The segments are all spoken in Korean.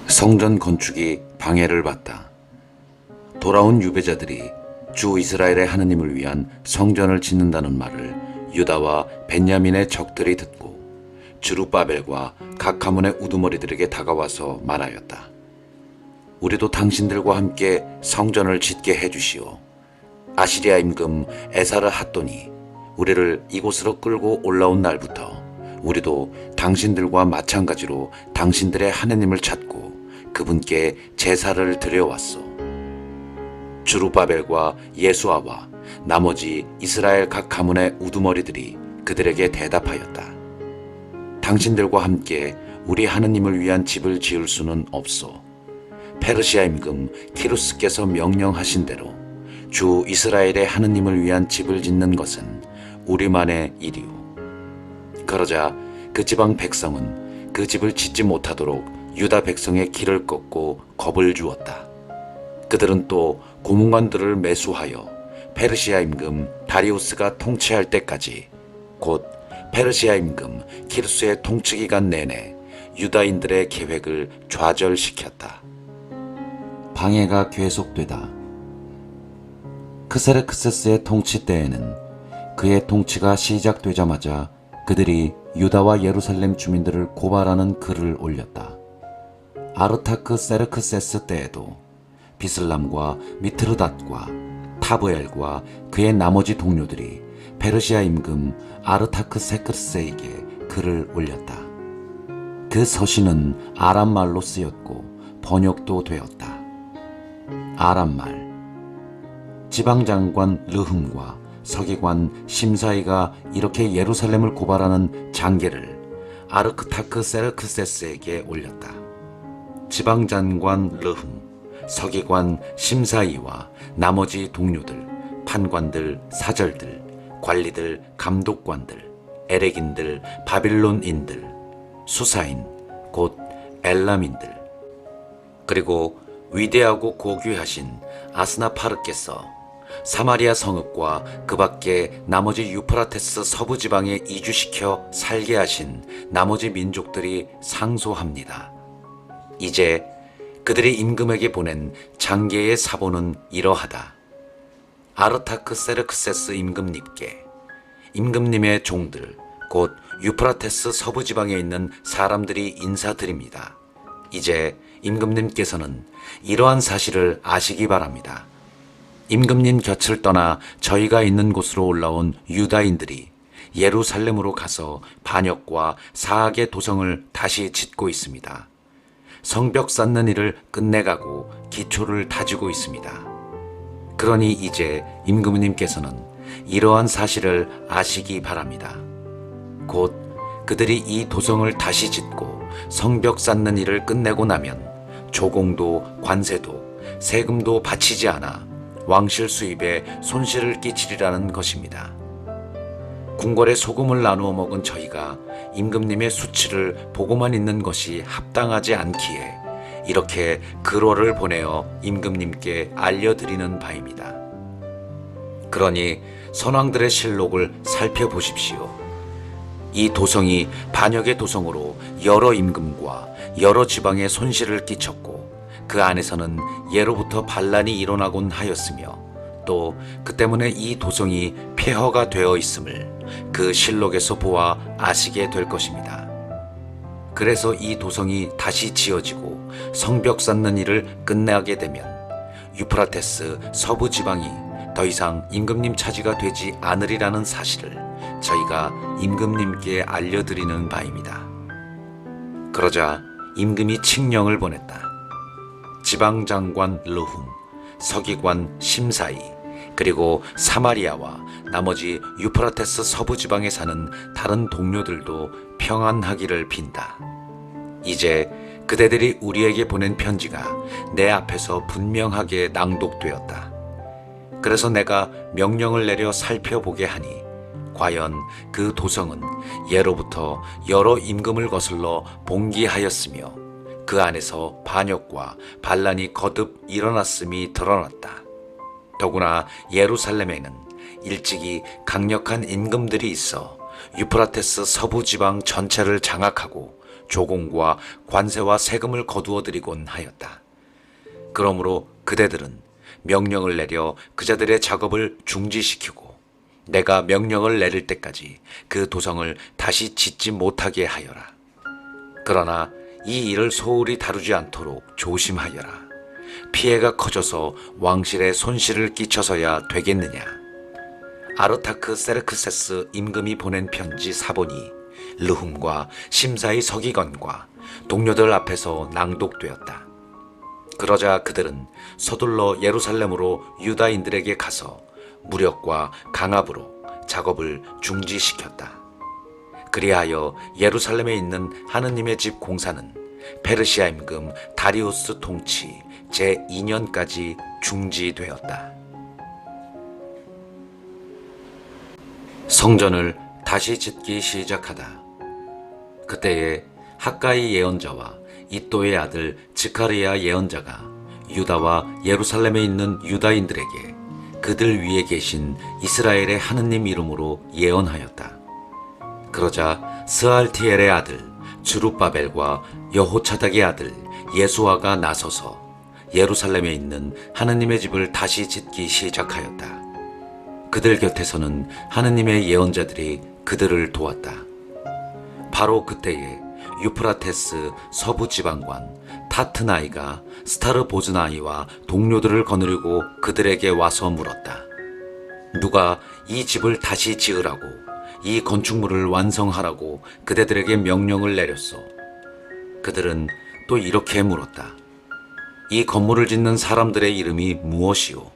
성전 건축이 방해를 받다. 돌아온 유배자들이 주 이스라엘의 하느님을 위한 성전을 짓는다는 말을 유다와 벤야민의 적들이 듣고 주룹바벨과 각 가문의 우두머리들에게 다가와서 말하였다. 우리도 당신들과 함께 성전을 짓게 해주시오. 아시리아 임금 에사르 핫돈이 우리를 이곳으로 끌고 올라온 날부터 우리도 당신들과 마찬가지로 당신들의 하느님을 찾고 그분께 제사를 드려왔소. 주룹바벨과 예수아와 나머지 이스라엘 각 가문의 우두머리들이 그들에게 대답하였다. 당신들과 함께 우리 하느님을 위한 집을 지을 수는 없소. 페르시아 임금 키루스께서 명령하신 대로 주 이스라엘의 하느님을 위한 집을 짓는 것은 우리만의 일이오. 그러자 그 지방 백성은 그 집을 짓지 못하도록 유다 백성의 길을 꺾고 겁을 주었다. 그들은 또 고문관들을 매수하여 페르시아 임금 다리우스가 통치할 때까지, 곧 페르시아 임금 키루스의 통치 기간 내내 유다인들의 계획을 좌절시켰다. 방해가 계속되다. 크세르크세스의 통치 때에는 그의 통치가 시작되자마자 그들이 유다와 예루살렘 주민들을 고발하는 글을 올렸다. 아르타크 세르크세스 때에도 비슬람과 미트르닷과 타브엘과 그의 나머지 동료들이 페르시아 임금 아르타크 세크스에게 글을 올렸다. 그 서신은 아람말로 쓰였고 번역도 되었다. 아람말. 지방장관 르흠과 서기관 심사이가 이렇게 예루살렘을 고발하는 장계를 아르타크 세르크세스에게 올렸다. 지방장관 르흠, 서기관 심사이와 나머지 동료들, 판관들, 사절들, 관리들, 감독관들, 에렉인들, 바빌론인들, 수사인, 곧 엘람인들, 그리고 위대하고 고귀하신 아스나파르께서 사마리아 성읍과 그 밖에 나머지 유프라테스 서부 지방에 이주시켜 살게 하신 나머지 민족들이 상소합니다. 이제 그들이 임금에게 보낸 장계의 사본은 이러하다. 아르타크 세르크세스 임금님께 임금님의 종들, 곧 유프라테스 서부 지방에 있는 사람들이 인사드립니다. 이제 임금님께서는 이러한 사실을 아시기 바랍니다. 임금님 곁을 떠나 저희가 있는 곳으로 올라온 유다인들이 예루살렘으로 가서 반역과 사악의 도성을 다시 짓고 있습니다. 성벽 쌓는 일을 끝내가고 기초를 다지고 있습니다. 그러니 이제 임금님께서는 이러한 사실을 아시기 바랍니다. 곧 그들이 이 도성을 다시 짓고 성벽 쌓는 일을 끝내고 나면 조공도 관세도 세금도 바치지 않아 왕실 수입에 손실을 끼치리라는 것입니다. 궁궐에 소금을 나누어 먹은 저희가 임금님의 수치를 보고만 있는 것이 합당하지 않기에 이렇게 글월을 보내어 임금님께 알려드리는 바입니다. 그러니 선왕들의 실록을 살펴보십시오. 이 도성이 반역의 도성으로 여러 임금과 여러 지방에 손실을 끼쳤고 그 안에서는 예로부터 반란이 일어나곤 하였으며 또 그 때문에 이 도성이 폐허가 되어 있음을 그 실록에서 보아 아시게 될 것입니다. 그래서 이 도성이 다시 지어지고 성벽 쌓는 일을 끝내게 되면 유프라테스 서부 지방이 더 이상 임금님 차지가 되지 않으리라는 사실을 저희가 임금님께 알려드리는 바입니다. 그러자 임금이 칙령을 보냈다. 지방장관 르훔, 서기관 심사이, 그리고 사마리아와 나머지 유프라테스 서부 지방에 사는 다른 동료들도 평안하기를 빈다. 이제 그대들이 우리에게 보낸 편지가 내 앞에서 분명하게 낭독되었다. 그래서 내가 명령을 내려 살펴보게 하니 과연 그 도성은 예로부터 여러 임금을 거슬러 봉기하였으며 그 안에서 반역과 반란이 거듭 일어났음이 드러났다. 더구나 예루살렘에는 일찍이 강력한 임금들이 있어 유프라테스 서부 지방 전체를 장악하고 조공과 관세와 세금을 거두어 드리곤 하였다. 그러므로 그대들은 명령을 내려 그자들의 작업을 중지시키고 내가 명령을 내릴 때까지 그 도성을 다시 짓지 못하게 하여라. 그러나 이 일을 소홀히 다루지 않도록 조심하여라. 피해가 커져서 왕실에 손실을 끼쳐서야 되겠느냐. 아르타크 세르크세스 임금이 보낸 편지 사본이 르훔과 심사의 서기관과 동료들 앞에서 낭독되었다. 그러자 그들은 서둘러 예루살렘으로 유다인들에게 가서 무력과 강압으로 작업을 중지시켰다. 그리하여 예루살렘에 있는 하느님의 집 공사는 페르시아 임금 다리우스 통치 제2년까지 중지되었다. 성전을 다시 짓기 시작하다. 그때에 학가이 예언자와 이또의 아들 즈카르야 예언자가 유다와 예루살렘에 있는 유다인들에게 그들 위에 계신 이스라엘의 하느님 이름으로 예언하였다. 그러자 스알티엘의 아들 주룹바벨과 여호차닥의 아들 예수아가 나서서 예루살렘에 있는 하느님의 집을 다시 짓기 시작하였다. 그들 곁에서는 하느님의 예언자들이 그들을 도왔다. 바로 그때에 유프라테스 서부 지방관 타트나이가 스타르보즈나이와 동료들을 거느리고 그들에게 와서 물었다. 누가 이 집을 다시 지으라고, 이 건축물을 완성하라고 그대들에게 명령을 내렸소. 그들은 또 이렇게 물었다. 이 건물을 짓는 사람들의 이름이 무엇이오?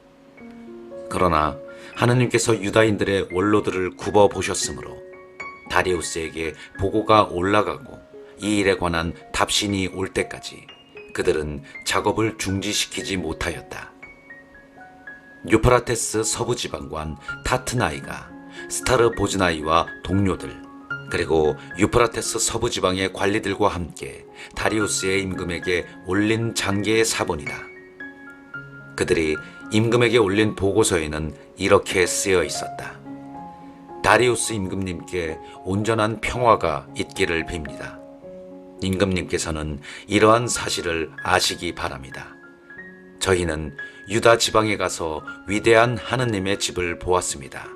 그러나 하느님께서 유다인들의 원로들을 굽어 보셨으므로 다리우스에게 보고가 올라가고 이 일에 관한 답신이 올 때까지 그들은 작업을 중지시키지 못하였다. 유프라테스 서부 지방관 타트나이가 스타르보즈나이와 동료들 그리고 유프라테스 서부 지방의 관리들과 함께 다리우스의 임금에게 올린 장계의 사본이다. 그들이 임금에게 올린 보고서에는 이렇게 쓰여 있었다. 다리우스 임금님께 온전한 평화가 있기를 빕니다. 임금님께서는 이러한 사실을 아시기 바랍니다. 저희는 유다 지방에 가서 위대한 하느님의 집을 보았습니다.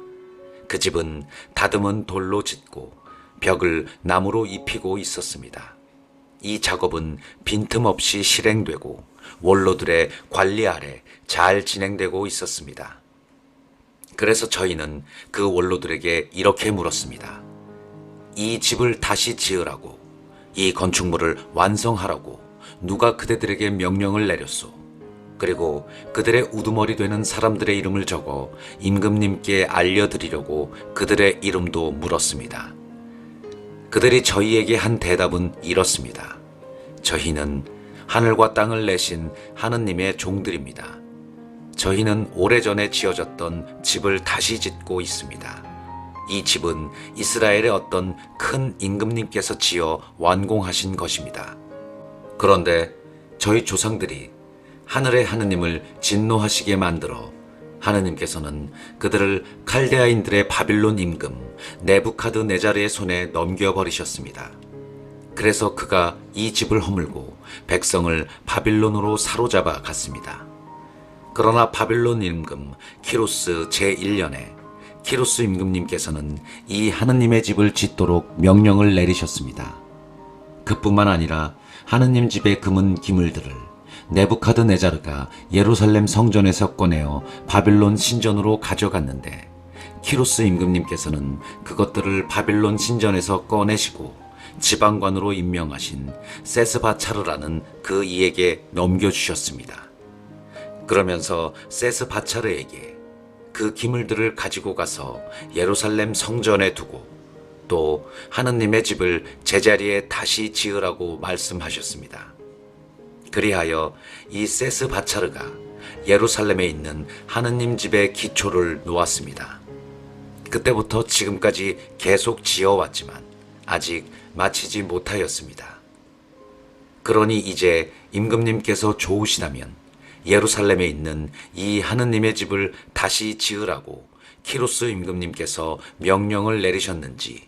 그 집은 다듬은 돌로 짓고 벽을 나무로 입히고 있었습니다. 이 작업은 빈틈없이 실행되고 원로들의 관리 아래 잘 진행되고 있었습니다. 그래서 저희는 그 원로들에게 이렇게 물었습니다. 이 집을 다시 지으라고, 이 건축물을 완성하라고 누가 그대들에게 명령을 내렸소? 그리고 그들의 우두머리 되는 사람들의 이름을 적어 임금님께 알려드리려고 그들의 이름도 물었습니다. 그들이 저희에게 한 대답은 이렇습니다. 저희는 하늘과 땅을 내신 하느님의 종들입니다. 저희는 오래전에 지어졌던 집을 다시 짓고 있습니다. 이 집은 이스라엘의 어떤 큰 임금님께서 지어 완공하신 것입니다. 그런데 저희 조상들이 하늘의 하느님을 진노하시게 만들어 하느님께서는 그들을 칼데아인들의 바빌론 임금 네부카드네자르의 손에 넘겨버리셨습니다. 그래서 그가 이 집을 허물고 백성을 바빌론으로 사로잡아 갔습니다. 그러나 바빌론 임금 키루스 제1년에 키루스 임금님께서는 이 하느님의 집을 짓도록 명령을 내리셨습니다. 그뿐만 아니라 하느님 집의 금은 기물들을 네부카드네자르가 예루살렘 성전에서 꺼내어 바빌론 신전으로 가져갔는데 키루스 임금님께서는 그것들을 바빌론 신전에서 꺼내시고 지방관으로 임명하신 세스바차르라는 그 이에게 넘겨주셨습니다. 그러면서 세스바차르에게 그 기물들을 가지고 가서 예루살렘 성전에 두고 또 하느님의 집을 제자리에 다시 지으라고 말씀하셨습니다. 그리하여 이 세스바차르가 예루살렘에 있는 하느님 집의 기초를 놓았습니다. 그때부터 지금까지 계속 지어왔지만 아직 마치지 못하였습니다. 그러니 이제 임금님께서 좋으시다면 예루살렘에 있는 이 하느님의 집을 다시 지으라고 키루스 임금님께서 명령을 내리셨는지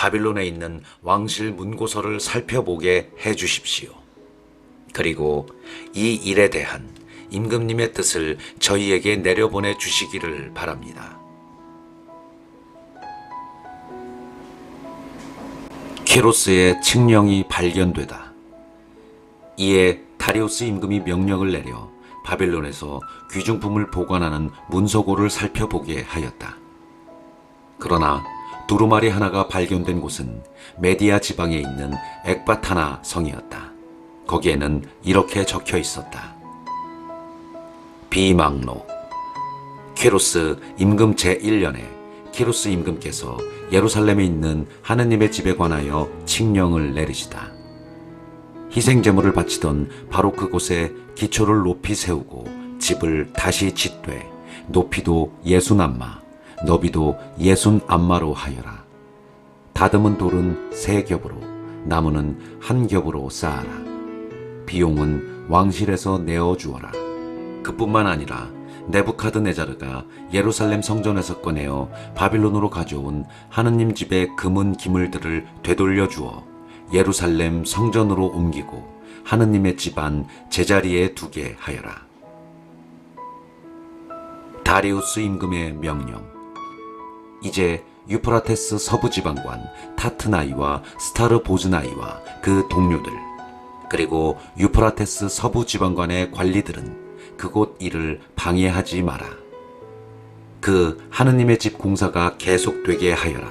바빌론에 있는 왕실 문고서를 살펴보게 해 주십시오. 그리고 이 일에 대한 임금님의 뜻을 저희에게 내려보내 주시기를 바랍니다. 키로스의 칙령이 발견되다. 이에 다리우스 임금이 명령을 내려 바빌론에서 귀중품을 보관하는 문서고를 살펴보게 하였다. 그러나 두루마리 하나가 발견된 곳은 메디아 지방에 있는 엑바타나 성이었다. 거기에는 이렇게 적혀 있었다. 비망록. 키루스 임금 제1년에 키루스 임금께서 예루살렘에 있는 하느님의 집에 관하여 칙령을 내리시다. 희생제물을 바치던 바로 그곳에 기초를 높이 세우고 집을 다시 짓되 높이도 60안마, 너비도 60안마로 하여라. 다듬은 돌은 3겹으로, 나무는 1겹으로 쌓아라. 비용은 왕실에서 내어주어라. 그뿐만 아니라 네부카드네자르가 예루살렘 성전에서 꺼내어 바빌론으로 가져온 하느님 집의 금은 기물들을 되돌려 주어 예루살렘 성전으로 옮기고 하느님의 집 안 제자리에 두게 하여라. 다리우스 임금의 명령. 이제 유프라테스 서부 지방관 타트나이와 스타르보즈나이와 그 동료들, 그리고 유프라테스 서부 지방관의 관리들은 그곳 일을 방해하지 마라. 그 하느님의 집 공사가 계속되게 하여라.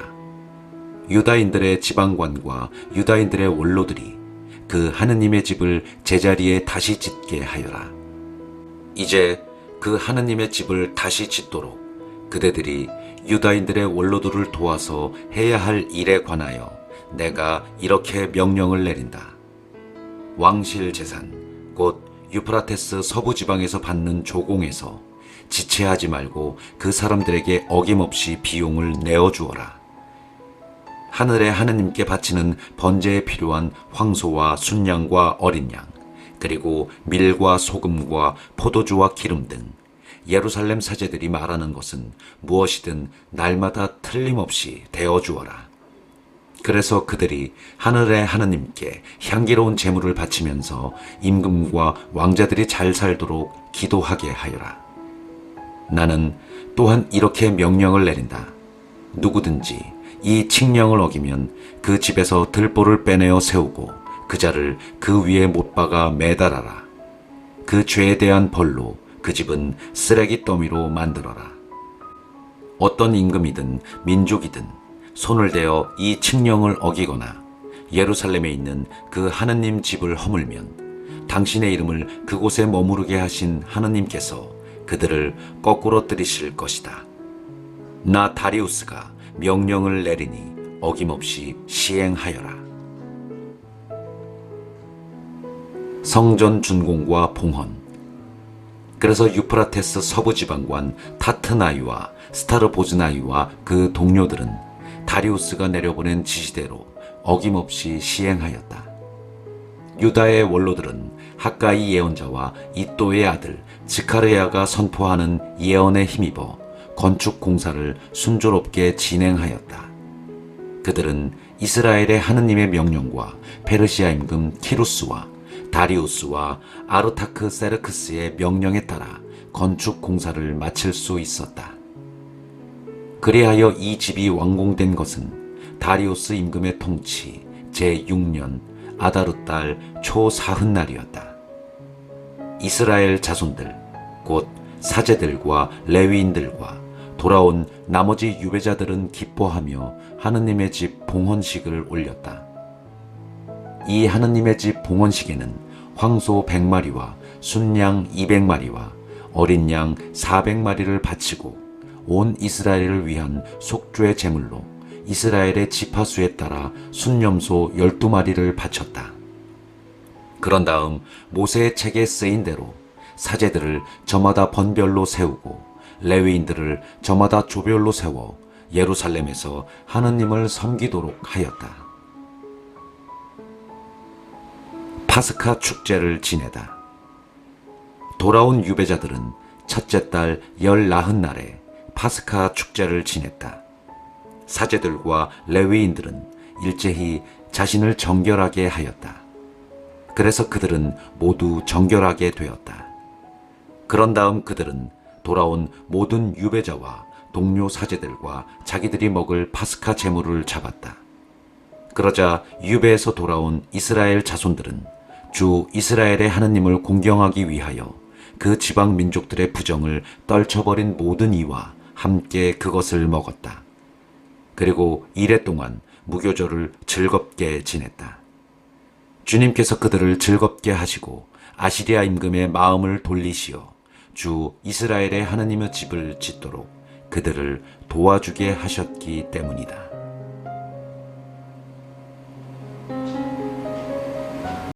유다인들의 지방관과 유다인들의 원로들이 그 하느님의 집을 제자리에 다시 짓게 하여라. 이제 그 하느님의 집을 다시 짓도록 그대들이 유다인들의 원로들을 도와서 해야 할 일에 관하여 내가 이렇게 명령을 내린다. 왕실 재산, 곧 유프라테스 서부 지방에서 받는 조공에서 지체하지 말고 그 사람들에게 어김없이 비용을 내어주어라. 하늘의 하느님께 바치는 번제에 필요한 황소와 순양과 어린 양, 그리고 밀과 소금과 포도주와 기름 등 예루살렘 사제들이 말하는 것은 무엇이든 날마다 틀림없이 대어주어라. 그래서 그들이 하늘의 하느님께 향기로운 제물을 바치면서 임금과 왕자들이 잘 살도록 기도하게 하여라. 나는 또한 이렇게 명령을 내린다. 누구든지 이 칙령을 어기면 그 집에서 들보를 빼내어 세우고 그 자를 그 위에 못 박아 매달아라. 그 죄에 대한 벌로 그 집은 쓰레기 더미로 만들어라. 어떤 임금이든 민족이든 손을 대어 이 칙령을 어기거나 예루살렘에 있는 그 하느님 집을 허물면 당신의 이름을 그곳에 머무르게 하신 하느님께서 그들을 거꾸로 들이실 것이다. 나 다리우스가 명령을 내리니 어김없이 시행하여라. 성전 준공과 봉헌. 그래서 유프라테스 서부 지방관 타트나이와 스타르보즈나이와 그 동료들은 다리우스가 내려보낸 지시대로 어김없이 시행하였다. 유다의 원로들은 학가이 예언자와 이또의 아들 스가랴가 선포하는 예언에 힘입어 건축 공사를 순조롭게 진행하였다. 그들은 이스라엘의 하느님의 명령과 페르시아 임금 키루스와 다리우스와 아르타크세르크스의 명령에 따라 건축 공사를 마칠 수 있었다. 그리하여 이 집이 완공된 것은 다리우스 임금의 통치 제6년 아다르 달 초 사흔날이었다. 이스라엘 자손들, 곧 사제들과 레위인들과 돌아온 나머지 유배자들은 기뻐하며 하느님의 집 봉헌식을 올렸다. 이 하느님의 집 봉헌식에는 황소 100마리와 순양 200마리와 어린 양 400마리를 바치고 온 이스라엘을 위한 속죄 제물로 이스라엘의 지파수에 따라 순염소 12마리를 바쳤다. 그런 다음 모세의 책에 쓰인 대로 사제들을 저마다 번별로 세우고 레위인들을 저마다 조별로 세워 예루살렘에서 하느님을 섬기도록 하였다. 파스카 축제를 지내다. 돌아온 유배자들은 첫째 달 14날에 파스카 축제를 지냈다. 사제들과 레위인들은 일제히 자신을 정결하게 하였다. 그래서 그들은 모두 정결하게 되었다. 그런 다음 그들은 돌아온 모든 유배자와 동료 사제들과 자기들이 먹을 파스카 제물을 잡았다. 그러자 유배에서 돌아온 이스라엘 자손들은 주 이스라엘의 하느님을 공경하기 위하여 그 지방 민족들의 부정을 떨쳐버린 모든 이와 함께 그것을 먹었다. 그리고 이래 동안 무교절을 즐겁게 지냈다. 주님께서 그들을 즐겁게 하시고 아시리아 임금의 마음을 돌리시어 주 이스라엘의 하느님의 집을 짓도록 그들을 도와주게 하셨기 때문이다.